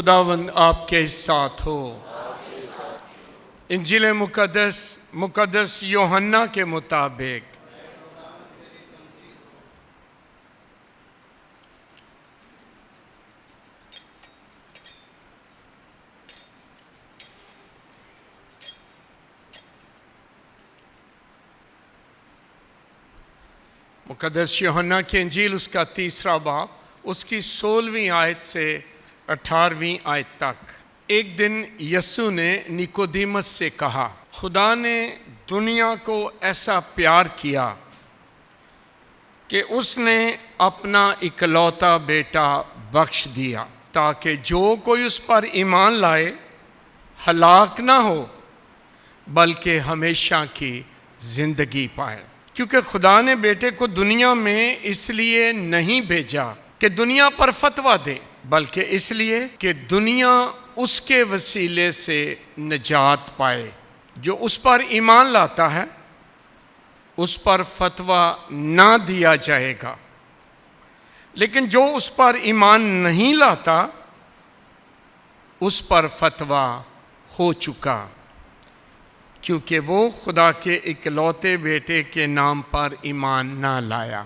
खुदावंद आपके साथ हो। इंजील मुकद्दस यूहन्ना के मुताबिक मुकद्दस यूहन्ना की इंजील उसका 3रा बाब उसकी 16वीं आयत से 18वीं आयत तक। एक दिन यीशु ने निकोदेमस से कहा, खुदा ने दुनिया को ऐसा प्यार किया कि उसने अपना इकलौता बेटा बख्श दिया ताकि जो कोई उस पर ईमान लाए हलाक ना हो बल्कि हमेशा की जिंदगी पाए। क्योंकि खुदा ने बेटे को दुनिया में इसलिए नहीं भेजा कि दुनिया पर फतवा दे, बल्कि इसलिए कि दुनिया उसके वसीले से निजात पाए। जो उस पर ईमान लाता है उस पर फतवा ना दिया जाएगा, लेकिन जो उस पर ईमान नहीं लाता उस पर फतवा हो चुका, क्योंकि वो खुदा के इकलौते बेटे के नाम पर ईमान ना लाया।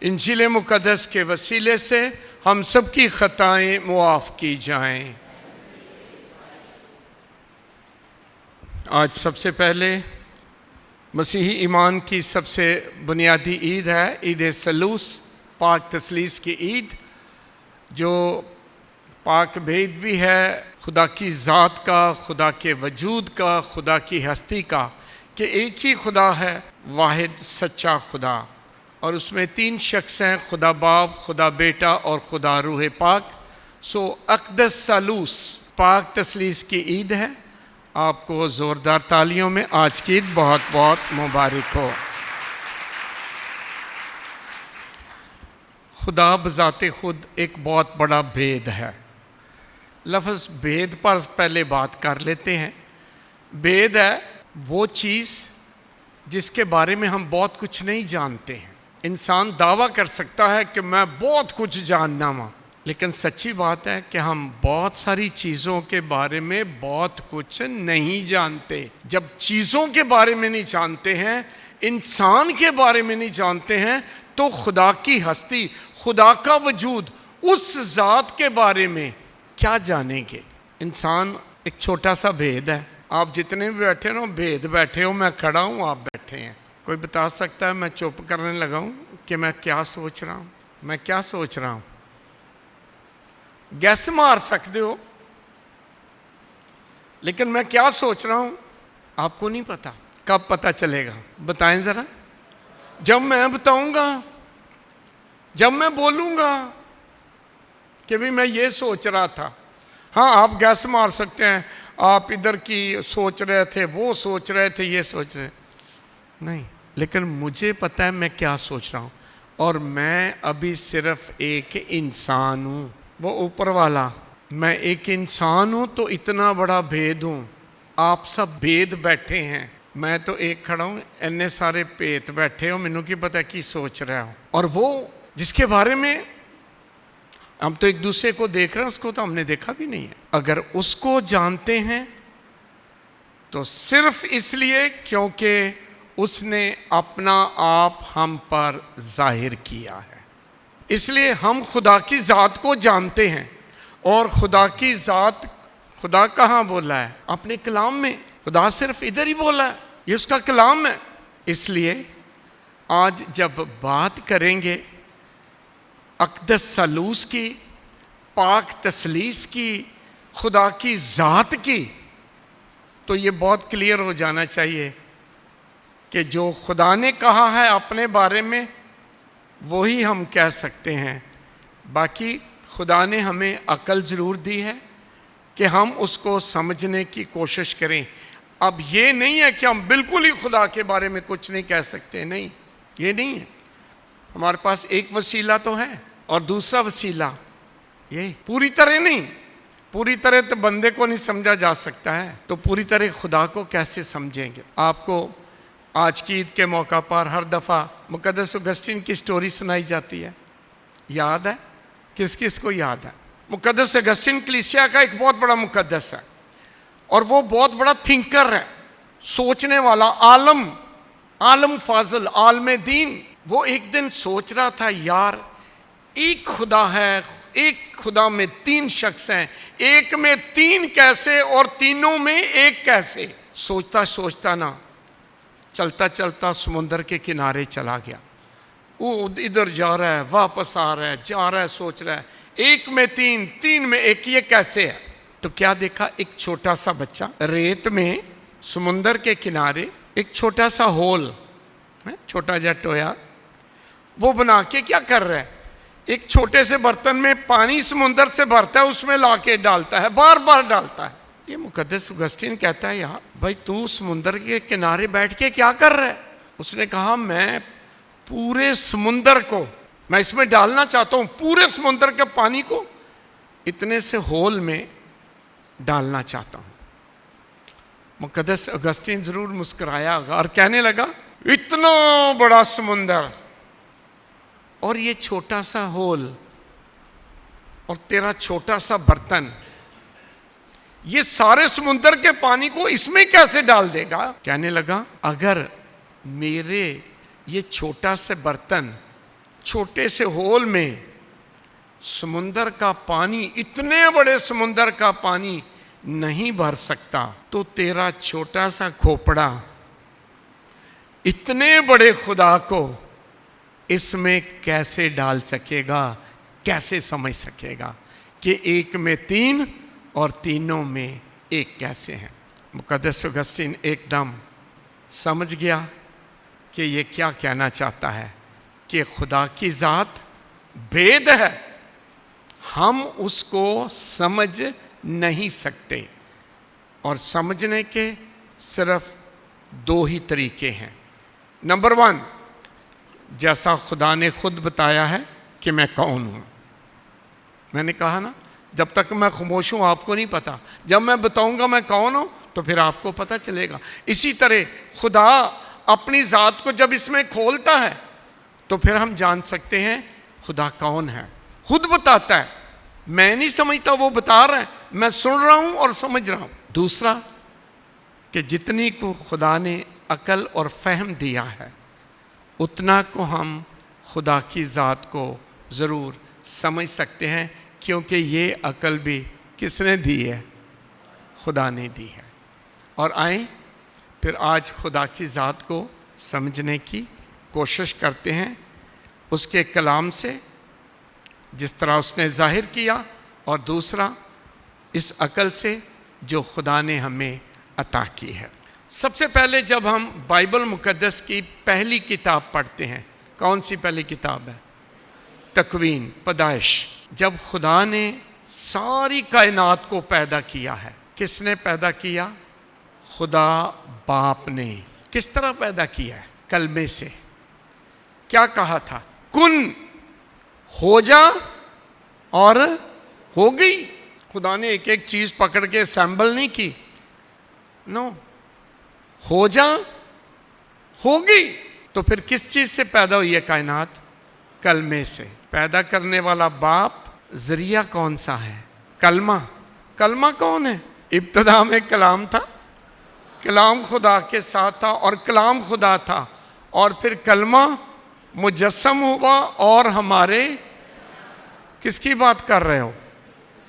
इंजील मुकद्दस के वसीले से हम सबकी खताएं मुआफ़ की जाएं। आज सबसे पहले मसीही ईमान की सबसे बुनियादी ईद है, ईद सलूस, पाक तसलीस की ईद, जो पाक भेद भी है खुदा की ज़ात का, खुदा के वजूद का, खुदा की हस्ती का, कि एक ही खुदा है, वाहिद सच्चा खुदा, और उसमें 3 शख्स हैं, खुदा बाप, खुदा बेटा और खुदा रूह पाक। सो अक़दस सलूस पाक तसलीस की ईद है। आपको ज़ोरदार तालियों में आज की ईद बहुत बहुत मुबारक हो। खुदा बज़ाते खुद एक बहुत बड़ा भेद है। लफ्ज़ भेद पर पहले बात कर लेते हैं। भेद है वो चीज़ जिसके बारे में हम बहुत कुछ नहीं जानते हैं। इंसान दावा कर सकता है कि मैं बहुत कुछ जानना हूँ, लेकिन सच्ची बात है कि हम बहुत सारी चीज़ों के बारे में बहुत कुछ नहीं जानते। जब चीज़ों के बारे में नहीं जानते हैं, इंसान के बारे में नहीं जानते हैं, तो खुदा की हस्ती, खुदा का वजूद, उस ज़ात के बारे में क्या जानेंगे। इंसान एक छोटा सा भेद है। आप जितने भी बैठे हो भेद बैठे हो, मैं खड़ा हूँ, आप बैठे हैं। कोई बता सकता है मैं चुप करने लगा हूँ कि मैं क्या सोच रहा हूँ? मैं क्या सोच रहा हूँ? गैस मार सकते हो, लेकिन मैं क्या सोच रहा हूँ आपको नहीं पता। कब पता चलेगा? बताएं ज़रा। जब मैं बताऊँगा, जब मैं बोलूँगा कि भी मैं ये सोच रहा था। हाँ, आप गैस मार सकते हैं, आप इधर की सोच रहे थे, वो सोच रहे थे, ये सोच रहे नहीं, लेकिन मुझे पता है मैं क्या सोच रहा हूँ। और मैं अभी सिर्फ एक इंसान हूँ, वो ऊपर वाला, मैं एक इंसान हूँ, तो इतना बड़ा भेद हूँ। आप सब भेद बैठे हैं, मैं तो एक खड़ा हूँ, इतने सारे भेद बैठे हो, मैनू की पता की सोच रहा हूँ। और वो जिसके बारे में हम तो एक दूसरे को देख रहे हैं, उसको तो हमने देखा भी नहीं है। अगर उसको जानते हैं तो सिर्फ इसलिए क्योंकि उसने अपना आप हम पर जाहिर किया है। इसलिए हम खुदा की ज़ात को जानते हैं। और खुदा की ज़ात, खुदा कहाँ बोला है? अपने कलाम में। खुदा सिर्फ इधर ही बोला है, ये उसका कलाम है। इसलिए आज जब बात करेंगे अक़दस सलूस की, पाक तसलीस की, खुदा की ज़ात की, तो ये बहुत क्लियर हो जाना चाहिए कि जो खुदा ने कहा है अपने बारे में वही हम कह सकते हैं। बाकी खुदा ने हमें अक्ल ज़रूर दी है कि हम उसको समझने की कोशिश करें। अब ये नहीं है कि हम बिल्कुल ही खुदा के बारे में कुछ नहीं कह सकते, नहीं, ये नहीं है। हमारे पास एक वसीला तो है, और दूसरा वसीला ये पूरी तरह नहीं, पूरी तरह तो बंदे को नहीं समझा जा सकता है, तो पूरी तरह खुदा को कैसे समझेंगे। आपको आज की ईद के मौका पर हर दफ़ा मुकद्दस ऑगस्टीन की स्टोरी सुनाई जाती है, याद है? किस किस को याद है? मुक़द्दस अगस्तिन कलीसिया का एक बहुत बड़ा मुक़द्दस है और वो बहुत बड़ा थिंकर है, सोचने वाला, आलम फाजल, आलम दीन। वो एक दिन सोच रहा था, यार एक खुदा है, एक खुदा में तीन शख्स हैं, एक में तीन कैसे और तीनों में एक कैसे। सोचता सोचता ना चलता चलता समुंदर के किनारे चला गया। वो इधर जा रहा है, वापस आ रहा है, जा रहा है, सोच रहा है, एक में तीन, तीन में एक, ये कैसे है। तो क्या देखा, एक छोटा सा बच्चा रेत में समुंदर के किनारे एक छोटा सा होल, छोटा जा टोया वो बना के क्या कर रहा है, एक छोटे से बर्तन में पानी समुंदर से भरता है, उसमें लाके डालता है, बार बार डालता है। ये मुक़द्दस अगस्तिन कहता है, यार भाई तू समुंदर के किनारे बैठ के क्या कर रहा है। उसने कहा, मैं पूरे समुंदर को मैं इसमें डालना चाहता हूं, पूरे समुंदर के पानी को इतने से होल में डालना चाहता हूं। मुक़द्दस अगस्तिन जरूर मुस्कुराया और कहने लगा, इतना बड़ा समुंदर और ये छोटा सा होल और तेरा छोटा सा बर्तन, ये सारे समुंदर के पानी को इसमें कैसे डाल देगा। कहने लगा, अगर मेरे ये छोटा से बर्तन, छोटे से होल में समुंदर का पानी, इतने बड़े समुंदर का पानी नहीं भर सकता, तो तेरा छोटा सा खोपड़ा इतने बड़े खुदा को इसमें कैसे डाल सकेगा, कैसे समझ सकेगा कि एक में तीन और तीनों में एक कैसे हैं। मुक़द्दस अगस्तिन एकदम समझ गया कि ये क्या कहना चाहता है, कि खुदा की ज़ात भेद है, हम उसको समझ नहीं सकते और समझने के सिर्फ दो ही तरीके हैं। नंबर वन, जैसा खुदा ने खुद बताया है कि मैं कौन हूँ। मैंने कहा ना, जब तक मैं खामोश हूँ आपको नहीं पता, जब मैं बताऊँगा मैं कौन हूँ तो फिर आपको पता चलेगा। इसी तरह खुदा अपनी ज़ात को जब इसमें खोलता है तो फिर हम जान सकते हैं खुदा कौन है। खुद बताता है, मैं नहीं समझता, वो बता रहा है, मैं सुन रहा हूँ और समझ रहा हूँ। दूसरा, कि जितनी को खुदा ने अकल और फहम दिया है उतना को हम खुदा की ज़ात को ज़रूर समझ सकते हैं, क्योंकि ये अकल भी किसने दी है, खुदा ने दी है। और आए फिर आज खुदा की ज़ात को समझने की कोशिश करते हैं उसके कलाम से, जिस तरह उसने ज़ाहिर किया, और दूसरा इस अकल से जो खुदा ने हमें अता की है। सबसे पहले जब हम बाइबल मुक़द्दस की पहली किताब पढ़ते हैं, कौन सी पहली किताब है, तकवीन, पैदाइश। जब खुदा ने सारी कायनात को पैदा किया है, किसने पैदा किया, खुदा बाप ने। किस तरह पैदा किया है, कलमे से। क्या कहा था, कुन हो जा और हो गई। खुदा ने एक एक चीज पकड़ के असेंबल नहीं की, नो, हो जा हो गई। तो फिर किस चीज से पैदा हुई है कायनात, कलमे से। पैदा करने वाला बाप, जरिया कौन सा है, कलमा। कलमा कौन है, इब्तदा में कलाम था, कलाम खुदा के साथ था और कलाम खुदा था, और फिर कलमा मुजस्सम हुआ और हमारे, किसकी बात कर रहे हो,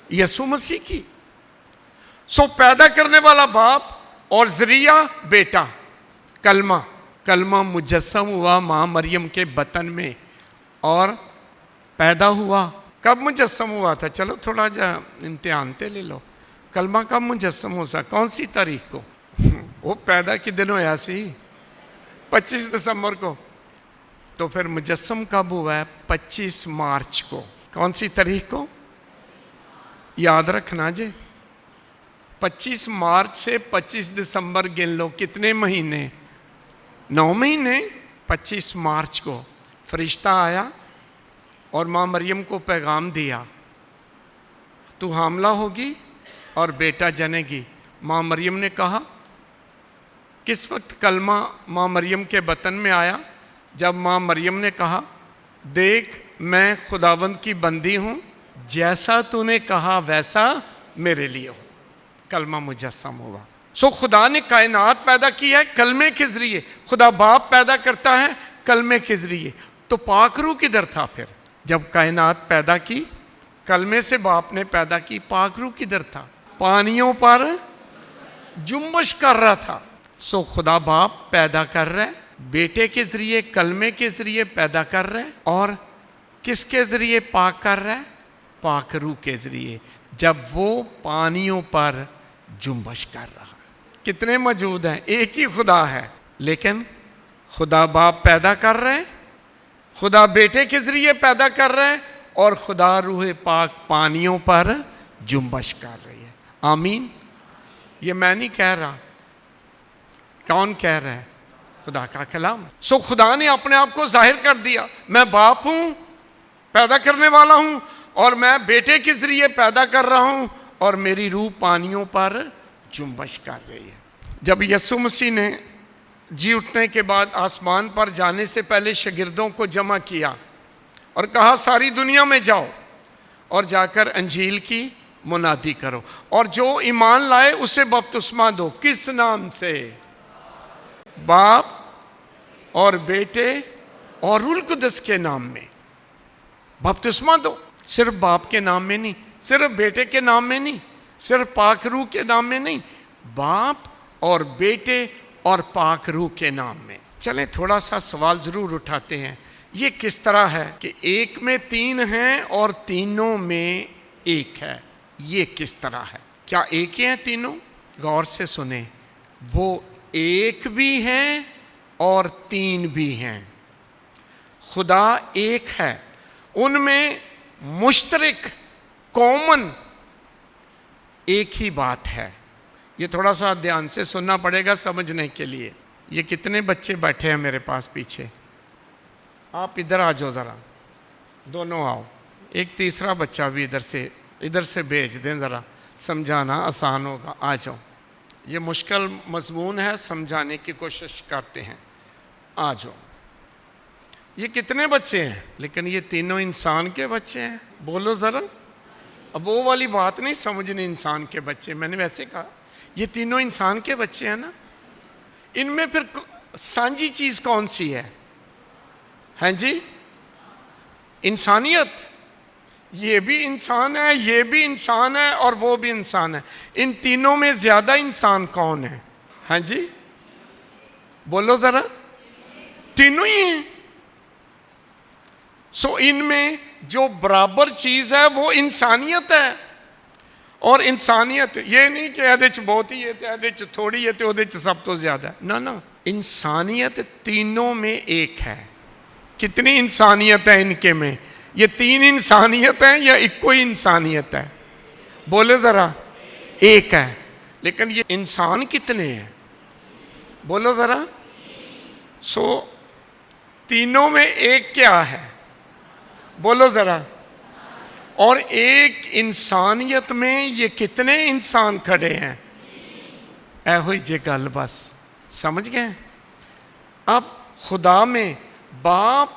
यसु मसीह की। सो पैदा करने वाला बाप और जरिया बेटा, कलमा। कलमा मुजस्सम हुआ माँ मरियम के बतन में और पैदा हुआ। कब मुजस्सम हुआ था, चलो थोड़ा जा इम्तिहान ते ले लो। कलमा कब मुजस्सम हो सा, कौन सी तारीख को वो पैदा के दिन होया सी, 25 दिसंबर को। तो फिर मुजस्सम कब हुआ है, 25 मार्च को। कौन सी तारीख को, याद रखना जी, 25 मार्च से 25 दिसंबर गिन लो, कितने महीने, 9 महीने। 25 मार्च को फरिश्ता आया और माँ मरियम को पैगाम दिया, तू हामला होगी और बेटा जनेगी। माँ मरियम ने कहा, किस वक्त कलमा माँ मरियम के बतन में आया, जब माँ मरियम ने कहा, देख मैं खुदावंद की बंदी हूँ, جیسا تو نے کہا ویسا میرے لیے ہو. کلمہ مجسم ہوا. سو خدا نے کائنات پیدا کی ہے کلمے کے ذریعے. خدا باپ پیدا کرتا ہے کلمے کے ذریعے. تو پاک روح کدھر تھا پھر جب کائنات پیدا کی؟ کلمے سے باپ نے پیدا کی. پاک روح کدھر تھا؟ پانیوں پر جنبش کر رہا تھا. سو خدا باپ پیدا کر رہا ہے بیٹے کے ذریعے، کلمے کے ذریعے پیدا کر رہا ہے. اور کس کے ذریعے پاک کر رہا ہے؟ پاک روح کے ذریعے، جب وہ پانیوں پر جنبش کر رہا ہے. کتنے موجود ہیں؟ ایک ہی خدا ہے، لیکن خدا باپ پیدا کر رہے ہیں، خدا بیٹے کے ذریعے پیدا کر رہے ہیں، اور خدا روح پاک پانیوں پر جنبش کر رہی ہے. آمین. یہ میں نہیں کہہ رہا، کون کہہ رہا ہے؟ خدا کا کلام. سو خدا نے اپنے آپ کو ظاہر کر دیا. میں باپ ہوں، پیدا کرنے والا ہوں، اور میں بیٹے کے ذریعے پیدا کر رہا ہوں، اور میری روح پانیوں پر جنبش کر رہی ہے. جب یسوع مسیح نے جی اٹھنے کے بعد آسمان پر جانے سے پہلے شاگردوں کو جمع کیا اور کہا ساری دنیا میں جاؤ اور جا کر انجیل کی منادی کرو، اور جو ایمان لائے اسے بپتسمہ دو. کس نام سے؟ باپ اور بیٹے اور روح القدس کے نام میں بپتسمہ دو. صرف باپ کے نام میں نہیں، صرف بیٹے کے نام میں نہیں، صرف پاک روح کے نام میں نہیں، باپ اور بیٹے اور پاک روح کے نام میں. چلیں تھوڑا سا سوال ضرور اٹھاتے ہیں. یہ کس طرح ہے کہ ایک میں تین ہیں اور تینوں میں ایک ہے؟ یہ کس طرح ہے؟ کیا ایک ہی ہیں تینوں؟ غور سے سنیں، وہ ایک بھی ہیں اور تین بھی ہیں. خدا ایک ہے، ان میں مشترک کامن ایک ہی بات ہے. یہ تھوڑا سا دھیان سے سننا پڑے گا سمجھنے کے لیے. یہ کتنے بچے بیٹھے ہیں میرے پاس پیچھے؟ آپ ادھر آ جاؤ ذرا، دونوں آؤ. ایک تیسرا بچہ بھی ادھر سے بھیج دیں، ذرا سمجھانا آسان ہوگا. آ جاؤ. یہ مشکل مضمون ہے، سمجھانے کی کوشش کرتے ہیں. آ جاؤ. یہ کتنے بچے ہیں؟ لیکن یہ تینوں انسان کے بچے ہیں. بولو ذرا. اب وہ والی بات نہیں سمجھنی انسان کے بچے، میں نے ویسے کہا یہ تینوں انسان کے بچے ہیں نا. ان میں پھر سانجی چیز کون سی ہے؟ ہیں جی؟ انسانیت. یہ بھی انسان ہے، یہ بھی انسان ہے، اور وہ بھی انسان ہے. ان تینوں میں زیادہ انسان کون ہے؟ ہاں جی بولو ذرا. تینوں ہی ہیں. سو ان میں جو برابر چیز ہے وہ انسانیت ہے. اور انسانیت یہ نہیں کہ ایدے چ بہت ہی ہے، ایدے چ تھوڑی ہے، تو ایدے چ سب تو زیادہ ہے. نہ انسانیت تینوں میں ایک ہے. کتنی انسانیت ہے ان کے میں؟ یہ تین انسانیت ہیں یا ایک کوئی انسانیت ہے؟ بولے ذرا. ایک ہے. لیکن یہ انسان کتنے ہیں؟ بولو ذرا. سو تینوں میں ایک کیا ہے؟ بولو ذرا. اور ایک انسانیت میں یہ کتنے انسان کھڑے ہیں؟ اے ہوئی جے گل بس سمجھ گئے. اب خدا میں باپ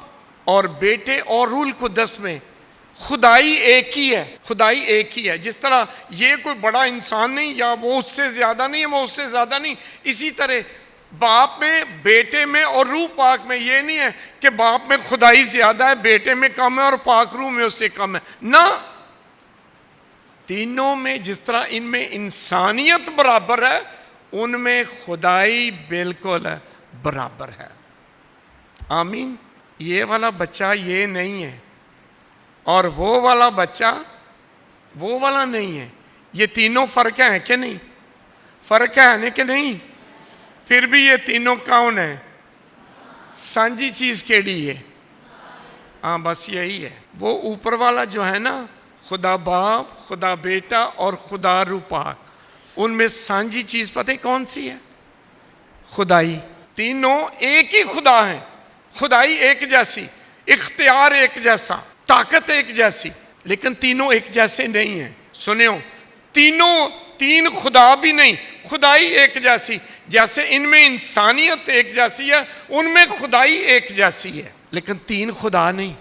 اور بیٹے اور روح القدس میں خدائی ایک ہی ہے. خدائی ایک ہی ہے. جس طرح یہ کوئی بڑا انسان نہیں، یا وہ اس سے زیادہ نہیں ہے، وہ اس سے زیادہ نہیں. اسی طرح باپ میں، بیٹے میں اور روح پاک میں یہ نہیں ہے کہ باپ میں خدائی زیادہ ہے، بیٹے میں کم ہے، اور پاک روح میں اس سے کم ہے. نہ، تینوں میں جس طرح ان میں انسانیت برابر ہے، ان میں خدائی بالکل برابر ہے. آمین. یہ والا بچہ یہ نہیں ہے، اور وہ والا بچہ وہ والا نہیں ہے. یہ تینوں فرق ہیں کہ نہیں؟ فرق ہے کہ نہیں؟ پھر بھی یہ تینوں کون ہیں؟ سانجی چیز کیڑی ہے؟ ہاں بس یہی ہے. وہ اوپر والا جو ہے نا، خدا باپ، خدا بیٹا اور خدا روح پاک، ان میں سانجی چیز پتہ کون سی ہے؟ خدائی. تینوں ایک ہی خدا ہیں. خدائی ایک جیسی، اختیار ایک جیسا، طاقت ایک جیسی، لیکن تینوں ایک جیسے نہیں ہیں. سنو، تین خدا بھی نہیں، خدائی ایک جیسی. جیسے ان میں انسانیت ایک جیسی ہے، ان میں خدائی ایک جیسی ہے، لیکن تین خدا نہیں،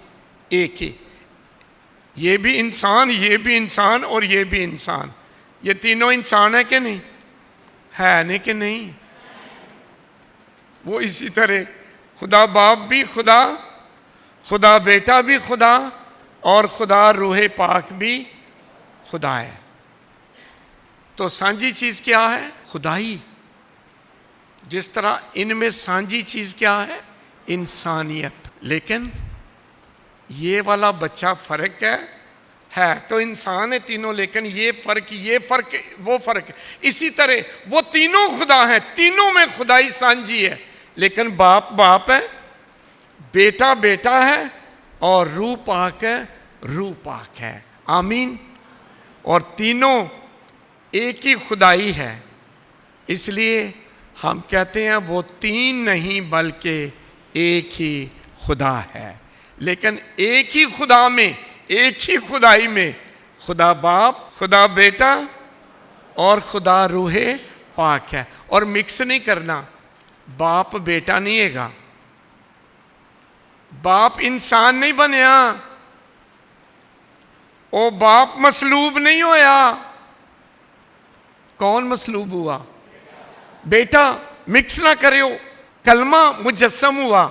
ایک ہی. یہ بھی انسان، یہ بھی انسان اور یہ بھی انسان. یہ تینوں انسان ہے کہ نہیں؟ ہے نہیں کہ نہیں؟ وہ اسی طرح خدا باپ بھی خدا، خدا بیٹا بھی خدا، اور خدا روح پاک بھی خدا ہے. تو سانجھی چیز کیا ہے؟ خدائی. جس طرح ان میں سانجھی چیز کیا ہے؟ انسانیت. لیکن یہ والا بچہ فرق ہے تو انسان ہے تینوں، لیکن یہ فرق وہ فرق. اسی طرح وہ تینوں خدا ہیں، تینوں میں خدائی سانجھی ہے، لیکن باپ باپ ہے، بیٹا بیٹا ہے، اور روح پاک ہے، روح پاک ہے. آمین. اور تینوں ایک ہی خدائی ہے. اس لیے ہم کہتے ہیں وہ تین نہیں بلکہ ایک ہی خدا ہے. لیکن ایک ہی خدا میں، ایک ہی خدائی میں خدا باپ، خدا بیٹا اور خدا روح پاک ہے. اور مکس نہیں کرنا. باپ بیٹا نہیں ہے گا، باپ انسان نہیں بنیا، او باپ مصلوب نہیں ہویا. کون مصلوب ہوا؟ بیٹا. مکس نہ کریو. کلمہ مجسم ہوا،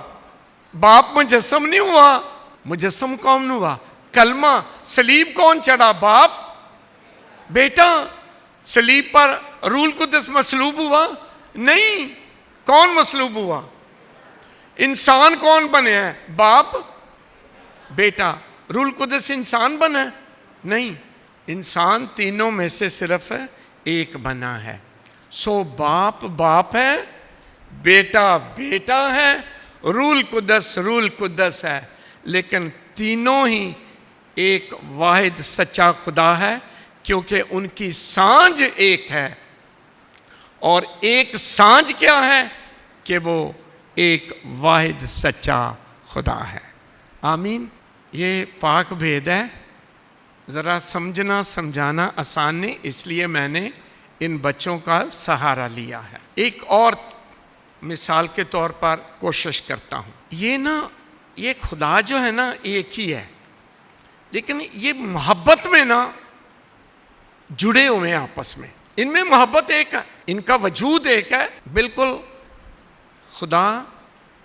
باپ مجسم نہیں ہوا. مجسم کون ہوا؟ کلمہ. صلیب کون چڑھا؟ باپ بیٹا. صلیب پر روح القدس مصلوب ہوا؟ نہیں. کون مصلوب ہوا؟ انسان کون بنے ہیں؟ باپ بیٹا. روح القدس انسان بنا؟ نہیں. انسان تینوں میں سے صرف ایک بنا ہے. سو باپ باپ ہے، بیٹا بیٹا ہے، روح القدس ہے، لیکن تینوں ہی ایک واحد سچا خدا ہے، کیونکہ ان کی سانجھ ایک ہے. اور ایک سانجھ کیا ہے؟ کہ وہ ایک واحد سچا خدا ہے. آمین. یہ پاک بھید ہے. ذرا سمجھنا سمجھانا آسان نہیں، اس لیے میں نے ان بچوں کا سہارا لیا ہے. ایک اور مثال کے طور پر کوشش کرتا ہوں. یہ خدا جو ہے نا ایک ہی ہے، لیکن یہ محبت میں نا جڑے ہوئے ہیں آپس میں. ان میں محبت ایک ہے، ان کا وجود ایک ہے. بالکل خدا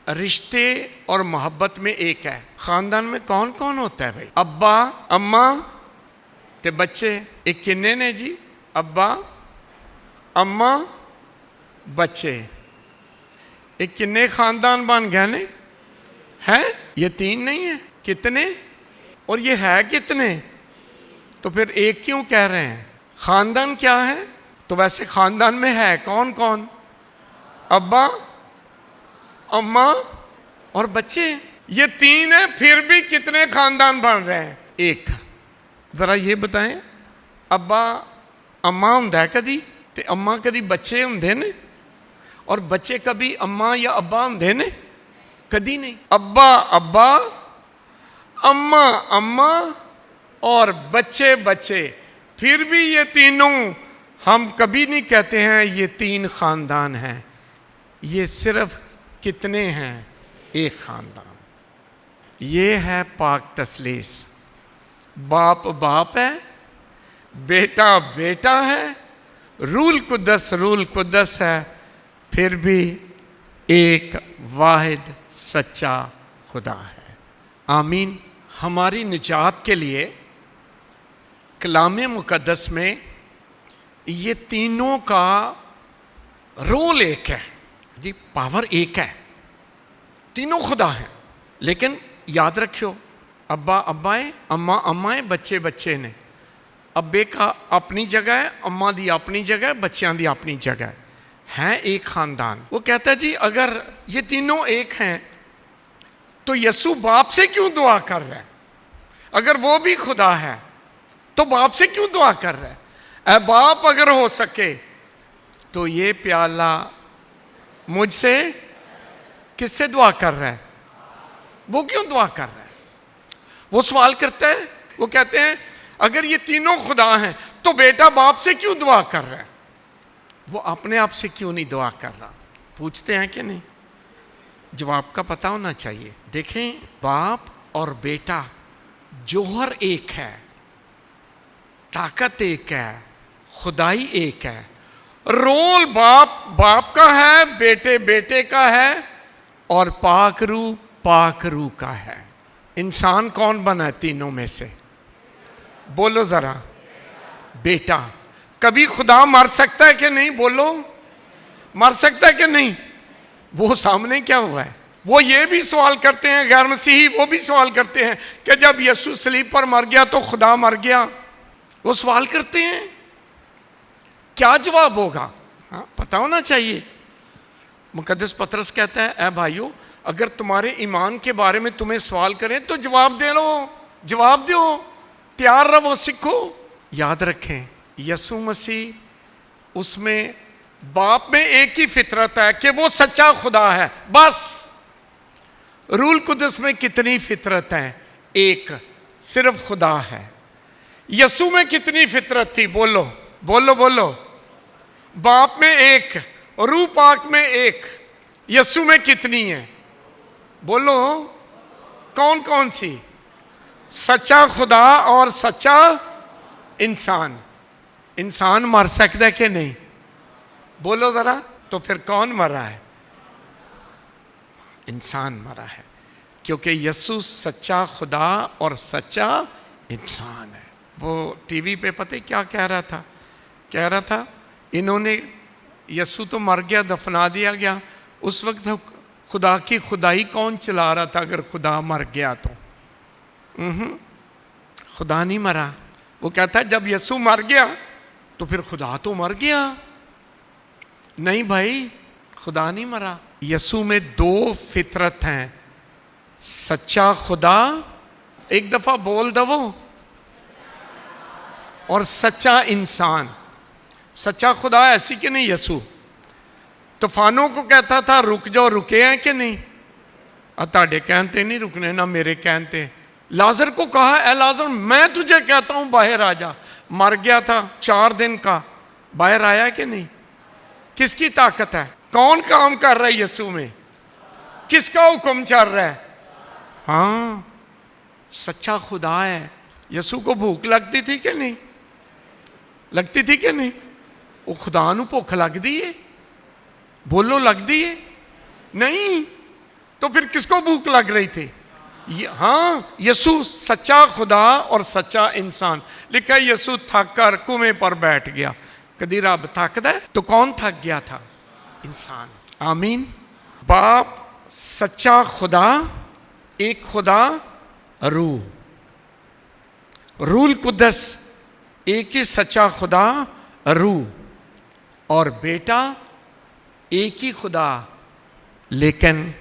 رشتے اور محبت میں ایک ہے. خاندان میں کون کون ہوتا ہے بھائی؟ ابا اماں تے بچے. ایک کنے نے جی؟ ابا اماں بچے. ایک کنے خاندان بن گئے نے؟ ہے؟ یہ تین نہیں ہے؟ کتنے؟ اور یہ ہے کتنے؟ تو پھر ایک کیوں کہہ رہے ہیں؟ خاندان کیا ہے؟ تو ویسے خاندان میں ہے کون کون؟ ابا اماں اور بچے. یہ تین ہیں، پھر بھی کتنے خاندان بن رہے ہیں؟ ایک. ذرا یہ بتائیں، ابا اماں ہوں کدی تے اماں کدی بچے ہوں نے؟ اور بچے کبھی اماں یا ابا ہوں نے؟ کدی نہیں. ابا ابا، اماں اماں اور بچے بچے. پھر بھی یہ تینوں ہم کبھی نہیں کہتے ہیں یہ تین خاندان ہیں. یہ صرف کتنے ہیں؟ ایک خاندان. یہ ہے پاک تثلیث. باپ باپ ہے، بیٹا بیٹا ہے، روح القدس ہے، پھر بھی ایک واحد سچا خدا ہے. آمین. ہماری نجات کے لیے کلام مقدس میں یہ تینوں کا رول ایک ہے جی، پاور ایک ہے. تینوں خدا ہیں، لیکن یاد رکھو، ابا ابا ہے، اماں اماں ہے، بچے بچے نے. ابے کا اپنی جگہ ہے، اماں دی اپنی جگہ ہے، بچیاں دی اپنی جگہ ہے ایک خاندان. وہ کہتا ہے جی اگر یہ تینوں ایک ہیں تو یسوع باپ سے کیوں دعا کر رہا ہے؟ اگر وہ بھی خدا ہے تو باپ سے کیوں دعا کر رہا ہے؟ اے باپ اگر ہو سکے تو یہ پیالہ مجھ سے، کس سے دعا کر رہا ہے؟ وہ کیوں دعا کر رہا ہے؟ وہ سوال کرتا ہے. وہ کہتے ہیں اگر یہ تینوں خدا ہیں تو بیٹا باپ سے کیوں دعا کر رہا ہے؟ وہ اپنے آپ سے کیوں نہیں دعا کر رہا؟ پوچھتے ہیں کہ نہیں؟ جواب کا پتہ ہونا چاہیے. دیکھیں، باپ اور بیٹا जौहर एक है, ताकत एक है, खुदाई एक है। रोल बाप का है, बेटे बेटे का है, और पाक रूह का है। इंसान कौन बना है तीनों में से? बोलो जरा। बेटा। कभी खुदा मर सकता है कि नहीं? बोलो, मर सकता है कि नहीं? वो सामने क्या हुआ है? वो ये भी सवाल करते हैं, गैर मसीही वो भी सवाल करते हैं कि जब यीशु सलीब पर मर गया तो खुदा मर गया। वो सवाल करते हैं, क्या जवाब होगा? हाँ, पता होना चाहिए। मुकद्दस पतरस कहता है, ऐ भाइयों, अगर तुम्हारे ईमान के बारे में तुम्हें सवाल करें तो जवाब दे लो, जवाब दो, तैयार रहो, सीखो। याद रखें, यीशु मसीह उसमें बाप में एक ही फितरत है कि वो सच्चा खुदा है, बस। रूल कुदस में कितनी फितरत है? एक, सिर्फ खुदा है। यीशु में कितनी फितरत थी? बोलो बोलो बोलो। बाप में एक, रूह पाक में एक। यीशु में कितनी है? बोलो, कौन कौन सी? सच्चा खुदा और सच्चा इंसान। इंसान मर सकता है कि नहीं? बोलो जरा। तो फिर कौन मरा है? इंसान मरा है, क्योंकि यीशु सच्चा खुदा और सच्चा इंसान है। वो टीवी पे पता है क्या कह रहा था? कह रहा था इन्होंने, यीशु तो मर गया, दफना दिया गया, उस वक्त खुदा की खुदाई कौन चला रहा था? अगर खुदा मर गया तो खुदा नहीं मरा। वो कहता है जब यीशु मर गया तो फिर खुदा तो मर गया। नहीं भाई, खुदा नहीं मरा। यीशु में दो फितरत हैं, सच्चा खुदा, एक दफा बोल दो, और सच्चा इंसान। सच्चा खुदा ऐसी कि नहीं? यीशु तूफानों को कहता था रुक जाओ, रुके हैं कि नहीं? ताड़े कहते नहीं रुकने, ना मेरे कहते। लाजर को कहा, ए लाजर मैं तुझे कहता हूं बाहर आ जा। मर गया था 4 दिन का, बाहर आया कि नहीं? किसकी ताकत है? कौन काम कर रहा है यीशु में? किसका हुक्म चल रहा है? हाँ, सच्चा खुदा है। यीशु को भूख लगती थी कि नहीं? लगती थी कि नहीं? वो खुदा नू भूख लगती है? बोलो, लगती है? नहीं तो फिर किसको भूख लग रही थी? हाँ, यीशु सच्चा खुदा और सच्चा इंसान। लिखा यीशु थक कर कुएं पर बैठ गया। कदी रब थकदा है? तो कौन थक गया था? इंसान। आमीन। बाप सच्चा खुदा, एक खुदा रूह, रूल कुदस एक ही सच्चा खुदा रूह, और बेटा एक ही खुदा लेकिन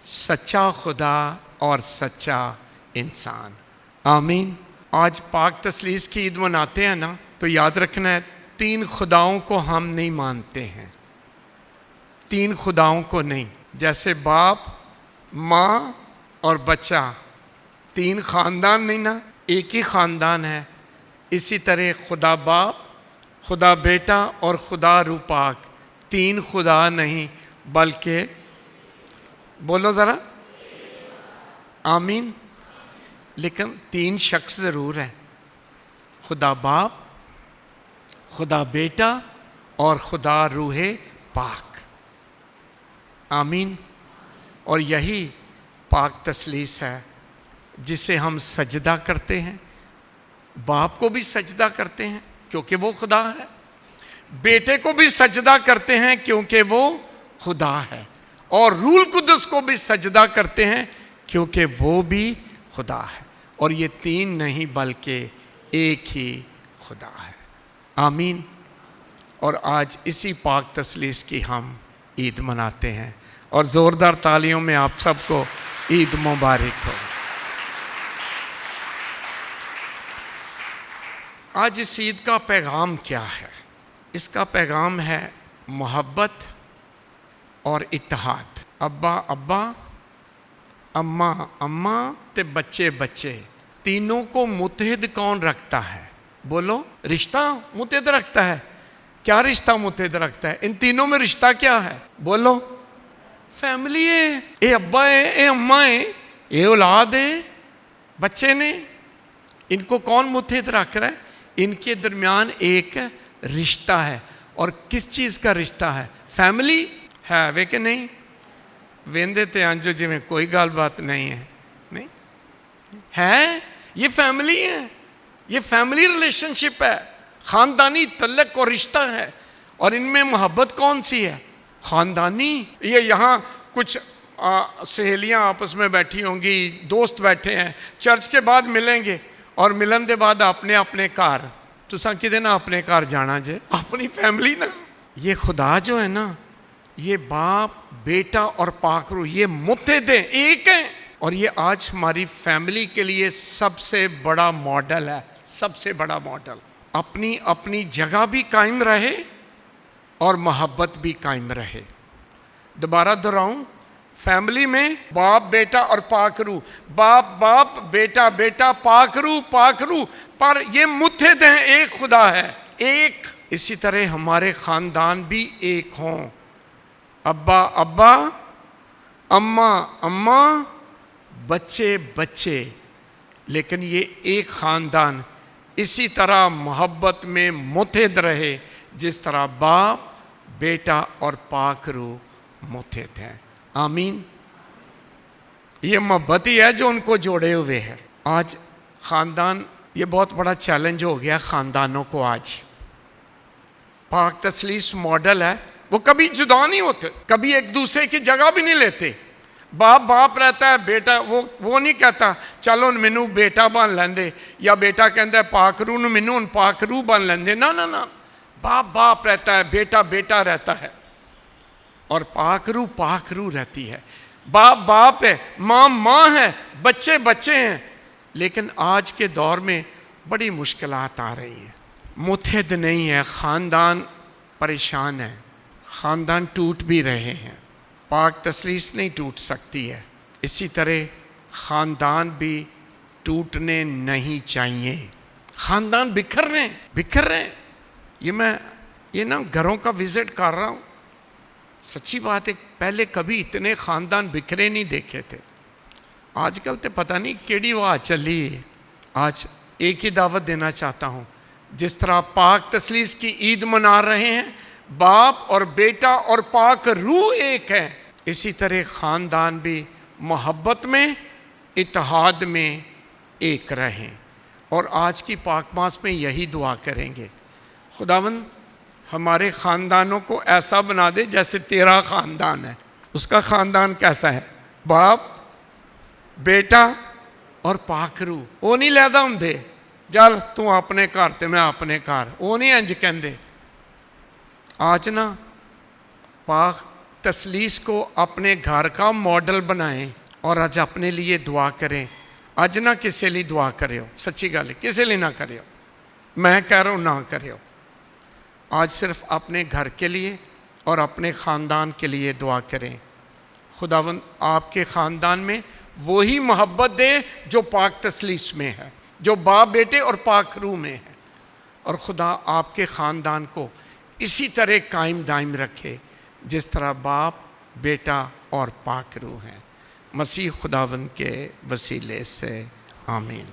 सच्चा खुदा और सच्चा इंसान। आमीन। आज पाक तसलीस की ईद मनाते हैं ना, तो याद रखना है 3 खुदाओं को हम नहीं मानते हैं, 3 खुदाओं को नहीं। जैसे बाप, माँ और बच्चा, 3 खानदान नहीं ना, एक ही खानदान है। इसी तरह खुदा बाप, खुदा बेटा और खुदा रूह पाक, 3 खुदा नहीं बल्कि, बोलो ज़रा, आमीन। लेकिन 3 शख्स ज़रूर हैं, खुदा बाप, खुदा बेटा और खुदा रूह पाक। आमीन। और यही पाक तसलीस है जिसे हम सजदा करते हैं। बाप को भी सजदा करते हैं क्योंकि वो खुदा है, बेटे को भी सजदा करते हैं क्योंकि वो खुदा है, और रूल कुदस को भी सजदा करते हैं क्योंकि वो भी खुदा है। और ये 3 नहीं बल्कि एक ही खुदा है। आमीन। और आज इसी पाक तसलीस की हम ईद मनाते हैं, और ज़ोरदार तालियों में आप सबको ईद मुबारक हो। आज इस ईद का पैगाम क्या है? इसका पैगाम है मोहब्बत और इत्तेहाद। अब्बा अब्बा, अम्मा अम्मा ते बच्चे बच्चे, तीनों को मुत्तहिद कौन रखता है? बोलो, रिश्ता मुत्तहिद रखता है। क्या रिश्ता मुत्तहिद रखता है? इन तीनों में रिश्ता क्या है? बोलो, फैमिली है। ये अब्बा है, ये अम्मा है, ये औलाद है, बच्चे ने, ان کو کون متحد رکھ رہا ہے؟ ان کے درمیان ایک رشتہ ہے. اور کس چیز کا رشتہ ہے؟ فیملی ہے وے کہ نہیں؟ ویندے تے آنجو جی میں کوئی گال بات نہیں ہے. نہیں ہے، یہ فیملی ہے، یہ فیملی ریلیشن شپ ہے، خاندانی تعلق اور رشتہ ہے. اور ان میں محبت کون سی ہے؟ خاندانی. یہ یہاں کچھ سہیلیاں آپس میں بیٹھی ہوں گی، دوست بیٹھے ہیں، چرچ کے بعد ملیں گے اور ملن دے بعد اپنے اپنے کار. تساں کدے نہ اپنے کار جانا جے، اپنی فیملی نا. یہ خدا جو ہے نا، یہ باپ بیٹا اور پاک روح یہ متحد ہیں، ایک ہیں. اور یہ آج ہماری فیملی کے لیے سب سے بڑا ماڈل ہے، سب سے بڑا ماڈل. اپنی اپنی جگہ بھی قائم رہے اور محبت بھی قائم رہے. دوبارہ دہراؤں، فیملی میں باپ بیٹا اور پاک روح، باپ باپ بیٹا بیٹا پاک روح، پر یہ متحد ہیں، ایک خدا ہے، ایک. اسی طرح ہمارے خاندان بھی ایک ہوں، ابا ابا، اماں اماں، بچے بچے، لیکن یہ ایک خاندان اسی طرح محبت میں متحد رہے جس طرح باپ بیٹا اور پاک روح متحد ہیں. آمین. یہ محبت ہی ہے جو ان کو جوڑے ہوئے ہے. آج خاندان، یہ بہت بڑا چیلنج ہو گیا خاندانوں کو. آج پاک تسلیس ماڈل ہے، وہ کبھی جدا نہیں ہوتے، کبھی ایک دوسرے کی جگہ بھی نہیں لیتے. باپ باپ رہتا ہے، بیٹا وہ نہیں کہتا چلو مینو بیٹا بن لیندے، یا بیٹا کہتا ہے پاک روح نو مینو پاک روح بن لیندے. نہ، باپ باپ رہتا ہے، بیٹا بیٹا رہتا ہے، اور پاک روح رہتی ہے. باپ باپ ہے، ماں ماں ہے، بچے بچے ہیں. لیکن آج کے دور میں بڑی مشکلات آ رہی ہیں، متحد نہیں ہے، خاندان پریشان ہے، خاندان ٹوٹ بھی رہے ہیں. پاک تسلیس نہیں ٹوٹ سکتی ہے، اسی طرح خاندان بھی ٹوٹنے نہیں چاہیے. خاندان بکھر رہے ہیں. یہ نا گھروں کا وزٹ کر رہا ہوں، سچی بات ہے، پہلے کبھی اتنے خاندان بکھرے نہیں دیکھے تھے. آج کل تو پتہ نہیں کیڑی واہ چلی ہے. آج ایک ہی دعوت دینا چاہتا ہوں، جس طرح پاک تسلیس کی عید منا رہے ہیں، باپ اور بیٹا اور پاک روح ایک ہے، اسی طرح خاندان بھی محبت میں اتحاد میں ایک رہیں. اور آج کی پاک ماس میں یہی دعا کریں گے، خداوند ہمارے خاندانوں کو ایسا بنا دے جیسے تیرا خاندان ہے. اس کا خاندان کیسا ہے؟ باپ بیٹا اور پاک روح. وہ نہیں لیدا ہوں دے جل تو اپنے گھر تے میں اپنے گھر، وہ نہیں انج کہندے. آج نا پاک تسلیس کو اپنے گھر کا ماڈل بنائیں اور آج اپنے لیے دعا کریں. آج نہ کسی لیے دعا کرے ہو، سچی گل ہے، کسی لیے نہ کرے ہو، میں کہہ رہا ہوں نہ کرے ہو. آج صرف اپنے گھر کے لیے اور اپنے خاندان کے لیے دعا کریں. خداوند آپ کے خاندان میں وہی محبت دے جو پاک تسلیس میں ہے، جو باپ بیٹے اور پاک روح میں ہے. اور خدا آپ کے خاندان کو اسی طرح قائم دائم رکھے جس طرح باپ بیٹا اور پاک روح ہیں. مسیح خداوند کے وسیلے سے آمین.